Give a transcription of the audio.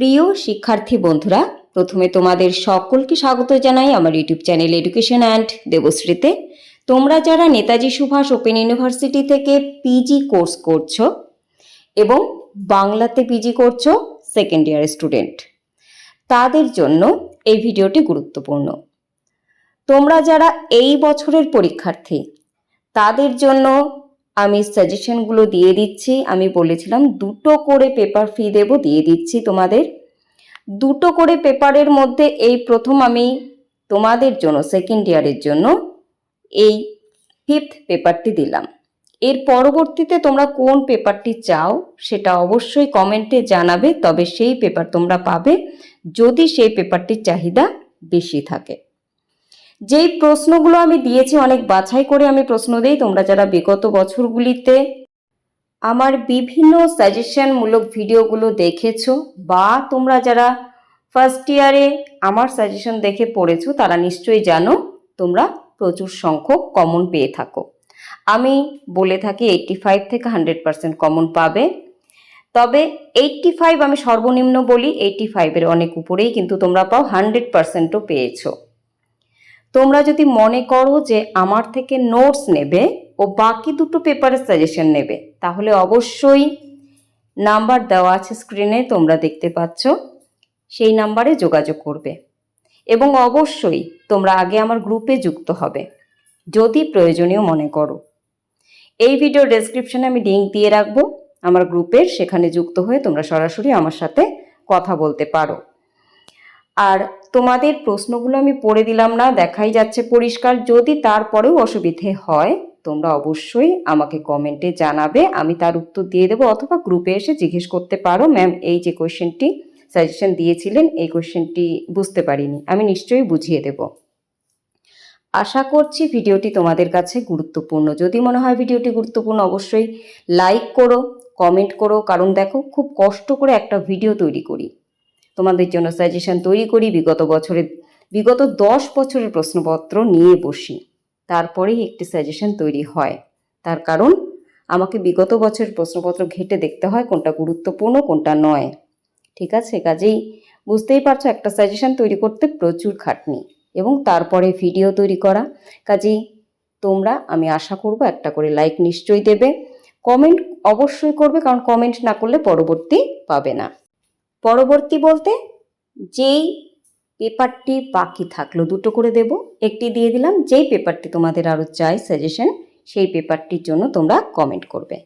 প্রিয় শিক্ষার্থী বন্ধুরা, প্রথমে তোমাদের সকলকে স্বাগত জানাই আমার ইউটিউব চ্যানেল এডুকেশন অ্যান্ড দেবশ্রীতে। তোমরা যারা নেতাজি সুভাষ ওপেন ইউনিভার্সিটি থেকে পিজি কোর্স করছো এবং বাংলাতে পিজি করছো সেকেন্ড ইয়ার স্টুডেন্ট, তাদের জন্য এই ভিডিওটি গুরুত্বপূর্ণ। তোমরা যারা এই বছরের পরীক্ষার্থী, তাদের জন্য আমি সাজেশনগুলো দিয়ে দিচ্ছি। আমি বলেছিলাম 2টো করে পেপার ফি দেব, দিয়ে দিচ্ছি তোমাদের 2টো করে পেপারের মধ্যে এই প্রথম আমি তোমাদের জন্য সেকেন্ড ইয়ারের জন্য এই 5th পেপারটি দিলাম। এর পরবর্তীতে তোমরা কোন পেপারটি চাও সেটা অবশ্যই কমেন্টে জানাবে, তবে সেই পেপার তোমরা পাবে যদি সেই পেপারটির চাহিদা বেশি থাকে। যেই প্রশ্নগুলো আমি দিয়েছি অনেক বাছাই করে আমি প্রশ্ন দিই। তোমরা যারা বিগত বছরগুলিতে আমার বিভিন্ন সাজেশনমূলক ভিডিওগুলো দেখেছো বা তোমরা যারা ফার্স্ট ইয়ারে আমার সাজেশন দেখে পড়েছো, তারা নিশ্চয়ই জানো তোমরা প্রচুর সংখ্যক কমন পেয়ে থাকো। আমি বলে থাকি 85 থেকে 100% কমন পাবে, তবে 85 আমি সর্বনিম্ন বলি, 85-এর অনেক উপরেই কিন্তু তোমরা পাও 100%ও পেয়েছো। তোমরা যদি মনে করো যে আমার থেকে নোটস নেবে ও বাকি 2টো পেপারের সাজেশন নেবে, তাহলে অবশ্যই নাম্বার দেওয়া আছে স্ক্রিনে, তোমরা দেখতে পাচ্ছ, সেই নাম্বারে যোগাযোগ করবে এবং অবশ্যই তোমরা আগে আমার গ্রুপে যুক্ত হবে যদি প্রয়োজনীয় মনে করো। এই ভিডিও ডেসক্রিপশনে আমি লিঙ্ক দিয়ে রাখবো আমার গ্রুপের, সেখানে যুক্ত হয়ে তোমরা সরাসরি আমার সাথে কথা বলতে পারো। আর তোমাদের প্রশ্নগুলো আমি পড়ে দিলাম না, দেখাই যাচ্ছে পরিষ্কার। যদি তারপরেও অসুবিধে হয় তোমরা অবশ্যই আমাকে কমেন্টে জানাবে, আমি তার উত্তর দিয়ে দেবো, অথবা গ্রুপে এসে জিজ্ঞেস করতে পারো, ম্যাম এই যে কোয়েশ্চেনটি সাজেশন দিয়েছিলেন এই কোয়েশ্চেনটি বুঝতে পারিনি, আমি নিশ্চয়ই বুঝিয়ে দেব। আশা করছি ভিডিওটি তোমাদের কাছে গুরুত্বপূর্ণ। যদি মনে হয় ভিডিওটি গুরুত্বপূর্ণ অবশ্যই লাইক করো, কমেন্ট করো, কারণ দেখো খুব কষ্ট করে একটা ভিডিও তৈরি করি, তোমাদের জন্য সাজেশন তৈরি করি, বিগত 10 বছরের প্রশ্নপত্র নিয়ে বসি, তারপরেই একটি সাজেশন তৈরি হয়। তার কারণ আমাকে বিগত বছরের প্রশ্নপত্র ঘেঁটে দেখতে হয় কোনটা গুরুত্বপূর্ণ কোনটা নয়। ঠিক আছে, কাজেই বুঝতেই পারছো একটা সাজেশন তৈরি করতে প্রচুর খাটনি এবং তারপরে ভিডিও তৈরি করা। কাজেই তোমরা, আমি আশা করব, একটা করে লাইক নিশ্চয়ই দেবে, কমেন্ট অবশ্যই করবে, কারণ কমেন্ট না করলে পরবর্তী পাবে না। পরবর্তী বলতে যেই পেপারটি বাকি থাকলো 2টো করে দেব, একটি দিয়ে দিলাম। যেই পেপারটি তোমাদের আরও চাই সাজেশন, সেই পেপারটির জন্য তোমরা কমেন্ট করবে।